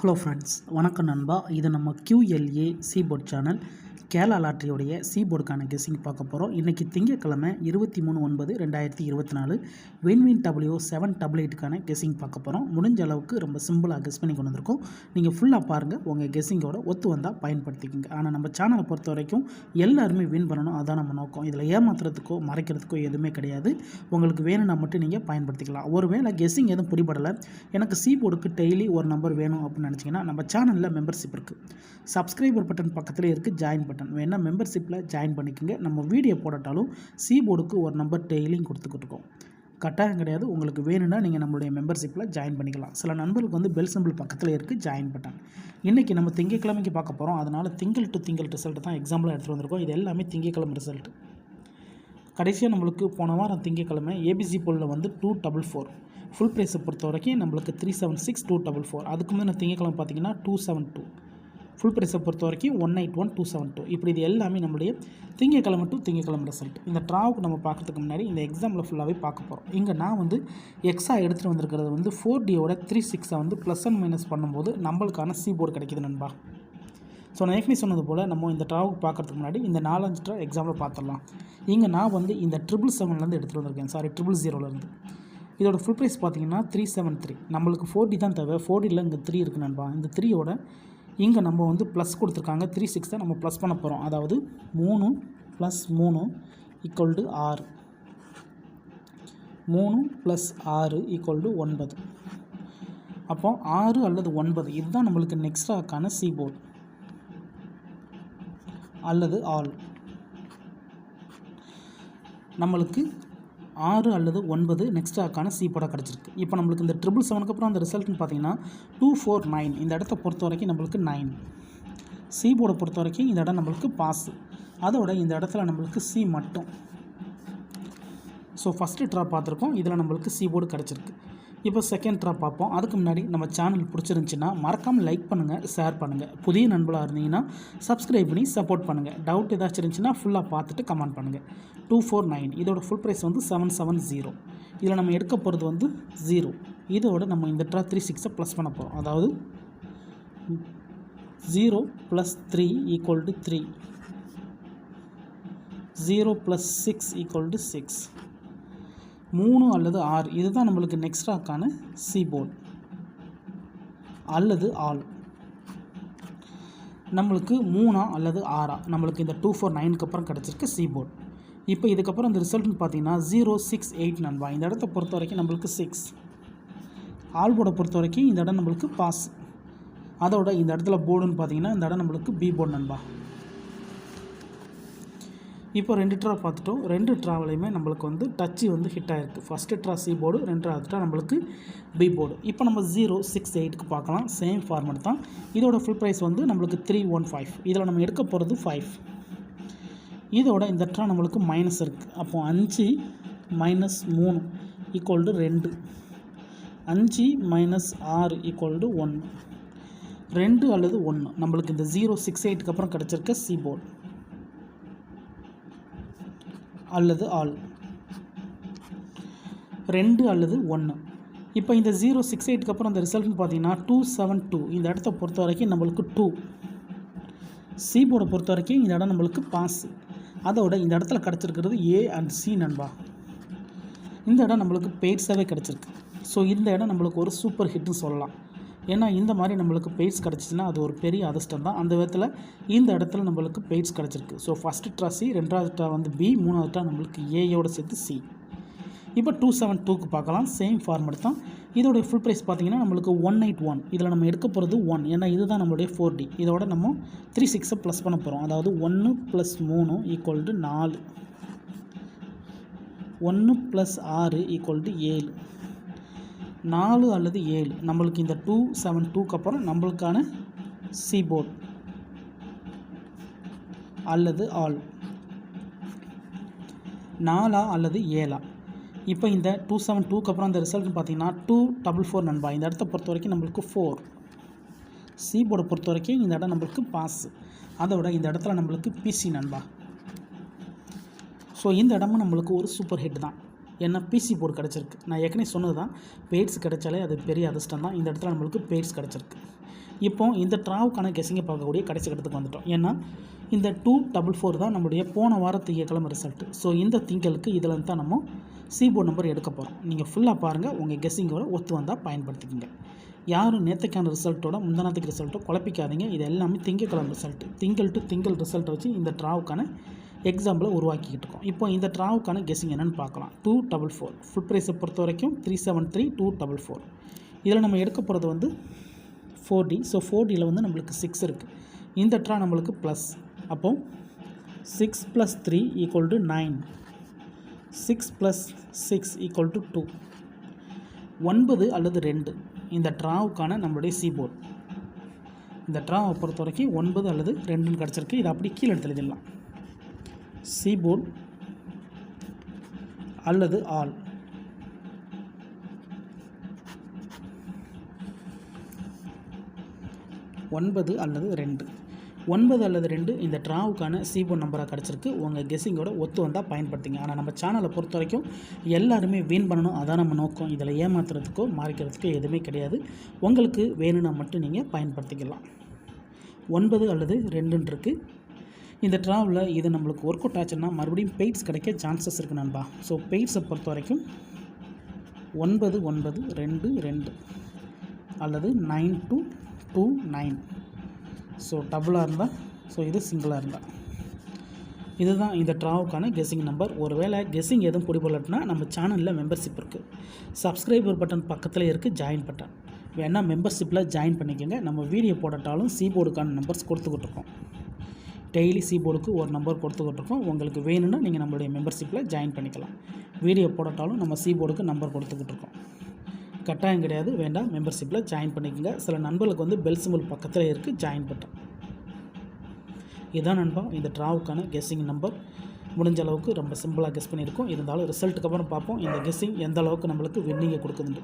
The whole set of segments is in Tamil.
ஹலோ ஃப்ரெண்ட்ஸ், வணக்கம் நண்பா. இது நம்ம QLA சீபோர்ட் சேனல் கேரளா லாட்ரியோடைய சீபோர்டுக்கான கெஸ்ஸிங் பார்க்க போகிறோம். இன்றைக்கி திங்கட்கிழமை 23/9/2024 வின்வின் W788க்கான கெஸ்ஸிங் பார்க்க போகிறோம். முடிஞ்ச அளவுக்கு ரொம்ப சிம்பிளாக கெஸ் பண்ணி கொண்டு வந்திருக்கோம். நீங்கள் ஃபுல்லாக பாருங்கள், உங்கள் கெஸ்ஸிங்கோட ஒத்து வந்தால் பயன்படுத்திக்கோங்க. ஆனால் நம்ம சேனலை பொறுத்த வரைக்கும் எல்லாருமே வின் பண்ணணும், அதான் நம்ம நோக்கம். இதில் ஏமாத்துறதுக்கோ மறைக்கிறதுக்கோ எதுவுமே கிடையாது. உங்களுக்கு வேணும்னா மட்டும் நீங்கள் பயன்படுத்திக்கலாம். ஒருவேளை கெஸ்ஸிங் எதுவும் பிடிபடலை, எனக்கு சீபோர்டுக்கு டெய்லி ஒரு நம்பர் வேணும் அப்படின்னு நினச்சிங்கன்னா நம்ம சேனலில் மெம்பர்ஷிப் இருக்குது. சப்ஸ்கிரைபர் பட்டன் பக்கத்தில் இருக்குது ஜாயின் பட்டன், வேணால் மெம்பர்ஷிப்பில் ஜாயின் பண்ணிக்கோங்க. நம்ம வீடியோ போடட்டாலும் சீபோர்டுக்கு ஒரு நம்பர் டெய்லியும் கொடுத்துக்கிட்டு இருக்கோம். கட்டாயம் கிடையாது. உங்களுக்கு வேணும்னா நீங்கள் நம்மளுடைய மெம்பர்ஷிப்பில் ஜாயின் பண்ணிக்கலாம். சில நண்பர்களுக்கு வந்து பெல் சிம்பிள் பக்கத்தில் இருக்குது ஜாயின் பட்டன். இன்றைக்கி நம்ம திங்கட்கிழமைக்கு பார்க்க போகிறோம். அதனால் திங்கள் டு திங்கள் ரிசல்ட் தான் எக்ஸாம்பிளாக எடுத்துகிட்டு வந்திருக்கோம். இது எல்லாமே திங்கட்கிழமை ரிசல்ட். கடைசியாக நம்மளுக்கு போன வாரம் திங்கட்கிழமை ஏபிசி போலில் வந்து 244 ஃபுல் ப்ரைஸை பொறுத்த வரைக்கும் நம்மளுக்கு 376 244. அதுக்கு முன்னாடி திங்கட்கிழமை பார்த்தீங்கன்னா 272 ஃபுல் ப்ரைஸை பொறுத்த வரைக்கும் 181 272. இப்படி இது எல்லாமே நம்மளுடைய திங்கட்கிழமை டு திங்கட்கிழமை ரிசல்ட். இந்த ட்ராவுக்கு நம்ம பார்க்குறதுக்கு முன்னாடி இந்த எக்ஸாம்பிள் ஃபுல்லாகவே பார்க்க போகிறோம். இங்கே நான் வந்து எக்ஸா எடுத்துகிட்டு வந்திருக்கிறது வந்து 4Dயோட 36 வந்து ப்ளஸ் அண்ட் மைனஸ் பண்ணும்போது நம்மளுக்கான சீபோர்டு கிடைக்கிது நண்பா. ஸோ நான் ஏற்கனவே சொன்னது போல் நம்ம இந்த ட்ராவுக்கு பார்க்குறதுக்கு முன்னாடி இந்த 4-5 ட்ரா எக்ஸாம்பிள் பார்த்துடலாம். இங்கே நான் வந்து இந்த 777 எடுத்துகிட்டு வந்திருக்கேன், சாரி 000 இதோட ஃபுல் ப்ரைஸ் பார்த்தீங்கன்னா 373. நம்மளுக்கு 4D தான் தேவை. 4Dயில் இங்கே 3 இருக்குது நண்பா. இந்த 3யோட இங்கே நம்ம வந்து ப்ளஸ் கொடுத்துருக்காங்க, 36 தான் நம்ம ப்ளஸ் பண்ண போகிறோம். அதாவது 3 + 3 = 6, 3 + 6 = 9. அப்போ 6 அல்லது 9 இதுதான் நம்மளுக்கு நெக்ஸ்ட்ராக்கான சீபோர்டு அல்லது ஆல். நம்மளுக்கு 6 அல்லது 9 நெக்ஸ்ட்டாக்கான சீபோர்டாக கிடச்சிருக்கு. இப்போ நம்மளுக்கு இந்த 777க்கு அப்புறம் அந்த ரிசல்ட்னு பார்த்தீங்கன்னா 249. இந்த இடத்த பொறுத்த வரைக்கும் நம்மளுக்கு 9. சீபோர்டை பொறுத்த வரைக்கும் இந்த இடம் நம்மளுக்கு பாஸு. அதோட இந்த இடத்துல நம்மளுக்கு சி மட்டும். ஸோ ஃபஸ்ட்டு ட்ரா பார்த்துருக்கோம், இதில் நம்மளுக்கு சீபோர்டு கிடச்சிருக்கு. இப்போ செகண்ட் ட்ரா பார்ப்போம். அதுக்கு முன்னாடி நம்ம சேனல் பிடிச்சிருந்துச்சின்னா மறக்காமல் லைக் பண்ணுங்கள், ஷேர் பண்ணுங்கள். புதிய நண்பர்களாக இருந்தீங்கன்னா சப்ஸ்கிரைப் பண்ணி சப்போர்ட் பண்ணுங்கள். டவுட் ஏதாச்சும் இருந்துச்சுன்னா ஃபுல்லாக பார்த்துட்டு கமெண்ட் பண்ணுங்கள். 249 இதோட ஃபுல் ப்ரைஸ் வந்து 770. இதில் நம்ம எடுக்க போகிறது வந்து 0. இதோட நம்ம இந்த ட்ரா 36 ப்ளஸ் பண்ண போகிறோம். அதாவது 0 + 3 = 3, 0 + 6 = 6, 3 அல்லது 6 இதுதான் நம்மளுக்கு நெக்ஸ்ட்ராக்கான சீபோர்டு அல்லது ஆல். நம்மளுக்கு 3 அல்லது 6 நம்மளுக்கு இந்த 249க்கு அப்புறம் கிடச்சிருக்கு சீபோர்டு. இப்போ இதுக்கப்புறம் இந்த ரிசல்ட்னு பார்த்தீங்கன்னா 068 நண்பா. இந்த இடத்த பொறுத்த வரைக்கும் நம்மளுக்கு 6. ஆல் போர்டை பொறுத்த வரைக்கும் இந்த இடம் நம்மளுக்கு பாஸ். அதோட இந்த இடத்துல போர்டுன்னு பார்த்தீங்கன்னா இந்த இடம் நம்மளுக்கு பி போர்டு நண்பா. இப்போ 2 ட்ரா பார்த்துட்டோம். 2 ட்ராவிலையுமே நம்மளுக்கு வந்து டச்சு வந்து ஹிட் ஆகிருக்கு. ஃபஸ்ட்டு ட்ரா சி போர்டு, 2வது ட்ரா நம்மளுக்கு பி போர்டு. இப்போ நம்ம 068க்கு பார்க்கலாம். சேம் ஃபார்மெட் தான். இதோட ஃபுல் ப்ரைஸ் வந்து நம்மளுக்கு 315. இதில் நம்ம எடுக்க போகிறது 5. இதோட இந்த ட்ரா நம்மளுக்கு மைனஸ் இருக்குது. அப்போது 5 - 3 = 2, 5 - 6 = 1, 2 அல்லது 1 நம்மளுக்கு இந்த 068க்கு அப்புறம் கிடச்சிருக்க சீபோர்டு அல்லது ஆல். 2 அல்லது 1. இப்போ இந்த 068க்கு அப்புறம் அந்த ரிசல்ட்னு பார்த்தீங்கன்னா 272. இந்த இடத்த பொறுத்த வரைக்கும் நம்மளுக்கு 2. சீபோர்டை பொறுத்த வரைக்கும் இந்த இடம் நம்மளுக்கு பாஸ். அதோட இந்த இடத்துல கிடச்சிருக்கிறது ஏ அண்ட் சி நண்பா. இந்த இடம் நம்மளுக்கு பெய்ட்ஸாகவே கிடச்சிருக்கு. ஸோ இந்த இடம் நம்மளுக்கு ஒரு சூப்பர் ஹிட்னு சொல்லலாம். ஏன்னா இந்த மாதிரி நம்மளுக்கு பெய்ட்ஸ் கிடச்சிச்சின்னா அது ஒரு பெரிய அதிர்ஷ்டம் தான். அந்த விதத்தில் இந்த இடத்துல நம்மளுக்கு பெய்ட்ஸ் கிடச்சிருக்கு. ஸோ ஃபஸ்ட்டு ட்ரா சி, 2வது ட்ரா வந்து பி, 3வது ட்ரா நம்மளுக்கு ஏயோடு சேர்த்து சி. இப்போ 272க்கு பார்க்கலாம். சேம் ஃபார்மெட் தான். இதோடைய ஃபுல் ப்ரைஸ் பார்த்தீங்கன்னா நம்மளுக்கு 181. இதில் நம்ம எடுக்க போகிறது 1, ஏன்னா இதுதான் நம்மளுடைய 4D. இதோட நம்ம 36 ப்ளஸ் பண்ண போகிறோம். அதாவது 1 + 3 = 4, 1 + 6 = 7, 4 அல்லது 7 நம்மளுக்கு இந்த 272க்கு அப்புறம் நம்மளுக்கான சீபோர்டு அல்லது ஆல். 4 அல்லது 7. இப்போ இந்த 272க்கு அப்புறம் அந்த ரிசல்ட்னு பார்த்தீங்கன்னா 244 நண்பா. இந்த இடத்த பொறுத்த வரைக்கும் நம்மளுக்கு 4. சீபோர்டை பொறுத்த வரைக்கும் இந்த இடம் நம்மளுக்கு பாஸ். அதோட இந்த இடத்துல நம்மளுக்கு பிசி நண்பா. ஸோ இந்த இடமும் நம்மளுக்கு ஒரு சூப்பர் ஹிட் தான். ஏன்னா பிசி போர்டு கிடச்சிருக்கு. நான் ஏற்கனவே சொன்னது தான், பெய்ட்ஸ் கிடைச்சாலே அது பெரிய அதிர்ஷ்டம் தான். இந்த இடத்துல நம்மளுக்கு பெய்ட்ஸ் கிடச்சிருக்கு. இப்போ இந்த ட்ராவுக்கான கெஸ்ஸிங்கை பார்க்கக்கூடிய கடைசி கட்டத்துக்கு வந்துட்டோம். ஏன்னா இந்த 244 தான் நம்மளுடைய போன வார திங்கட்கிழமை ரிசல்ட்டு. ஸோ இந்த திங்களுக்கு இதில் தான் நம்ம போர்டு நம்பர் எடுக்க போகிறோம். நீங்கள் ஃபுல்லாக பாருங்கள், உங்கள் கெஸ்ஸிங்கோட ஒத்து வந்தால் பயன்படுத்திக்கோங்க. யாரும் நேற்றுக்கான ரிசல்ட்டோட முந்தானத்துக்கு ரிசல்ட்டோ குழப்பிக்காதீங்க. இது எல்லாமே திங்கட்கிழமை ரிசல்ட்டு. திங்கள் டு திங்கள் ரிசல்ட்டை வச்சு இந்த ட்ராவுக்கான எக்ஸாம்பிளை உருவாக்கிக்கிட்டு இருக்கோம். இப்போ இந்த ட்ராவுக்கான கெஸ்ஸிங் என்னென்னு பார்க்கலாம். 244 ஃபுல் ப்ரைஸை பொறுத்த வரைக்கும் 373 244. இதில் நம்ம எடுக்க போகிறது வந்து 4D. ஸோ 4Dயில் வந்து நம்மளுக்கு 6 இருக்குது. இந்த ட்ரா நம்மளுக்கு ப்ளஸ். அப்போ 6 + 3 = 9. 6 + 6 = 2. 9 அல்லது 2 இந்த ட்ராவுக்கான நம்மளுடைய போர்டு. இந்த ட்ராவை பொறுத்த வரைக்கும் 9 அல்லது 2ன்னு கிடச்சிருக்கு. இதை அப்படி கீழே எடுத்து எழுதிடலாம். போர்டு அல்லது ஆல். ஒன்பது அல்லது 2 9 அல்லது 2 இந்த ட்ராவுக்கான போர்டு நம்பராக கிடச்சிருக்கு. உங்கள் கெஸ்ஸிங்கோட ஒத்து வந்தால் பயன்படுத்திங்க. ஆனால் நம்ம சேனலை பொறுத்த வரைக்கும் எல்லாருமே வின் பண்ணணும், அதான் நம்ம நோக்கம். இதில் ஏமாத்துறதுக்கோ மாறிக்கிறதுக்கோ எதுவுமே கிடையாது. உங்களுக்கு வேணும்னா மட்டும் நீங்கள் பயன்படுத்திக்கலாம். 9 அல்லது 2ன்னு இருக்குது. இந்த ட்ராவில் இது நம்மளுக்கு ஒர்க் அவுட் ஆச்சுன்னா மறுபடியும் பெய்ட்ஸ் கிடைக்க சான்சஸ் இருக்குது நண்பா. ஸோ பெய்ட்ஸை பொறுத்த வரைக்கும் 9 9 2 2 அல்லது 9 to 2 9. ஸோ டபுளாக இருந்தால், ஸோ இது சிங்கிளாக இருந்தால், இதுதான் இந்த ட்ராவுக்கான கெஸ்ஸிங் நம்பர். ஒருவேளை கெஸ்ஸிங் எதுவும் பிடிபடலன்னா நம்ம சேனலில் மெம்பர்ஷிப் இருக்குது. சப்ஸ்கிரைபர் பட்டன் பக்கத்தில் இருக்குது ஜாயின் பட்டன். வேணால் மெம்பர்ஷிப்பில் ஜாயின் பண்ணிக்கோங்க. நம்ம வீடியோ போடட்டாலும் போர்டுக்கான நம்பர்ஸ் கொடுத்துக்கிட்டு இருக்கோம். டெய்லி போர்டுக்கு ஒரு நம்பர் கொடுத்துக்கிட்டு இருக்கோம். உங்களுக்கு வேணும்னா நீங்கள் நம்மளுடைய மெம்பர்ஷிப்பில் ஜாயின் பண்ணிக்கலாம். வீடியோ போடட்டாலும் நம்ம போர்டுக்கு நம்பர் கொடுத்துக்கிட்டு இருக்கோம். கட்டாயம் கிடையாது, வேண்டாம், மெம்பர்ஷிப்பில் ஜாயின் பண்ணிக்கோங்க. சில நண்பர்களுக்கு வந்து பெல் சிம்பிள் பக்கத்தில் இருக்குது ஜாயின் பட்டன். இதுதான் நண்பா இந்த ட்ராவுக்கான கெஸ்ஸிங் நம்பர். முடிஞ்ச அளவுக்கு ரொம்ப சிம்பிளாக கெஸ் பண்ணியிருக்கோம். இருந்தாலும் ரிசல்ட்டுக்கு அப்புறம் பார்ப்போம் இந்த கெஸ்ஸிங் எந்த அளவுக்கு நம்மளுக்கு வின்னிங்கை கொடுக்குதுண்டு.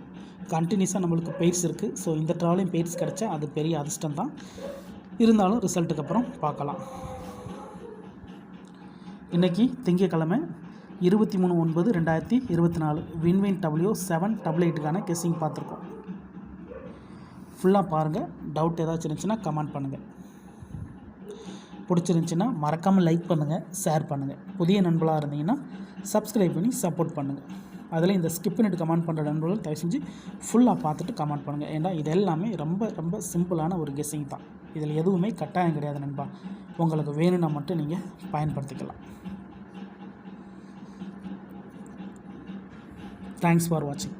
கண்டினியூஸாக நம்மளுக்கு பெய்ட்ஸ் இருக்குது. ஸோ இந்த ட்ராவிலையும் பெய்ட்ஸ் கிடச்சா அது பெரிய அதிர்ஷ்டம் தான். இருந்தாலும் ரிசல்ட்டுக்கு அப்புறம் பார்க்கலாம். இன்றைக்கி திங்கட்கிழமை 23/9/2024 வின்வின் W788க்கான கெஸ்ஸிங் பார்த்துருக்கோம். ஃபுல்லாக பாருங்கள். டவுட் ஏதாச்சும் இருந்துச்சுன்னா கமெண்ட் பண்ணுங்கள். பிடிச்சிருந்துச்சின்னா மறக்காமல் லைக் பண்ணுங்கள், ஷேர் பண்ணுங்கள். புதிய நண்பர்களாக இருந்தீங்கன்னா சப்ஸ்கிரைப் பண்ணி சப்போர்ட் பண்ணுங்கள். அதில் இந்த ஸ்கிப் பண்ணிட்டு கமெண்ட் பண்ணுற நண்பர்கள் தயவு செஞ்சு ஃபுல்லாக பார்த்துட்டு கமெண்ட் பண்ணுங்கள். ஏன்னா இது எல்லாமே ரொம்ப ரொம்ப சிம்பிளான ஒரு கெஸ்ஸிங் தான். இதில் எதுவுமே கட்டாயம் கிடையாது நண்பா. உங்களுக்கு வேணும்னா மட்டும் நீங்கள் பயன்படுத்திக்கலாம். தேங்க்ஸ் ஃபார் வாட்சிங்.